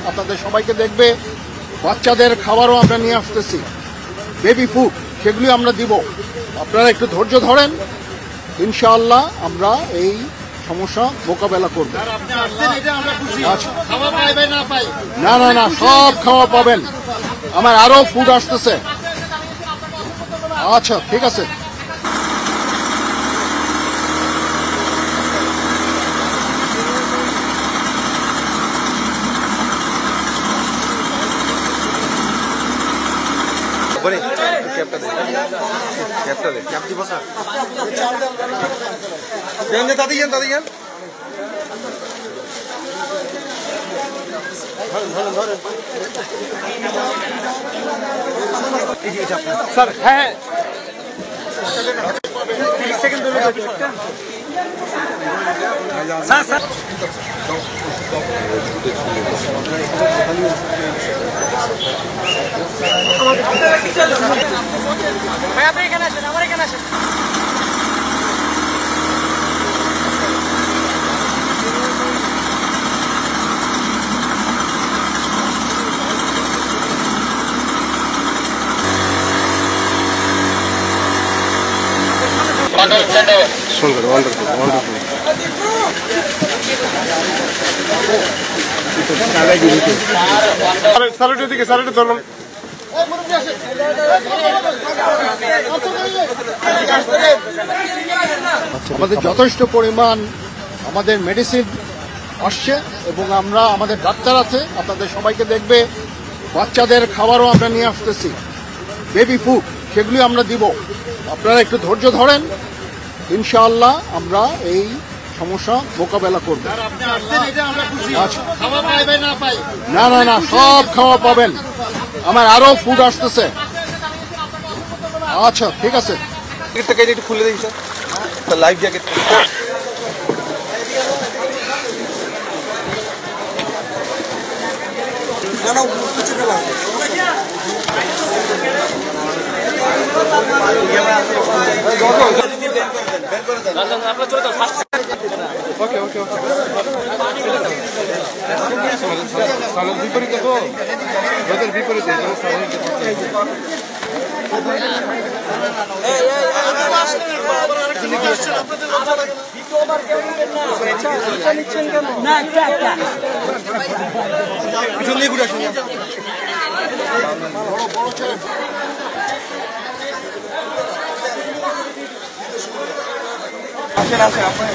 আপনাদের সবাইকে দেখবে। বাচ্চাদের খাবারও আমরা নিয়ে আসতেছি, বেবি ফুড, সেগুলি আমরা দিব। আপনারা একটু ধৈর্য ধরেন, ইনশাআল্লাহ আমরা এই সমস্যা মোকাবেলা করব। না না না, সব খাওয়া পাবেন। আমার আরো ফুড আসতেছে। আচ্ছা, ঠিক আছে। স্যার হ্যাঁ 30 সেকেন্ড ধরে স্যার স্যার ভাই আপনি এখানে আসেন, আমার এখানে আসেন। সুন্দর, ওয়ান্ডারফুল ওয়ান্ডারফুল। স্যালুটের দিকে, স্যালুটের ধরুন। আমাদের যথেষ্ট পরিমাণ আমাদের মেডিসিন আসছে এবং আমরা আমাদের ডাক্তার আছে, আপনাদের সবাইকে দেখবে। বাচ্চাদের খাবারও আমরা নিয়ে আসতেছি, বেবি ফুড, সেগুলি আমরা দিব। আপনারা একটু ধৈর্য ধরেন, ইনশাআল্লাহ আমরা এই সমস্যা মোকাবেলা করব। না না না, সব খাওয়া পাবেন। আমার আরো ফুড আসতেছে। আচ্ছা, ঠিক আছে। একটু খুলে দিন স্যার, লাইফ জ্যাকেট। ওকে ওকে ওকে, বিপরীতে তো রোদের বিপরীতে আসেন আসেন আপনার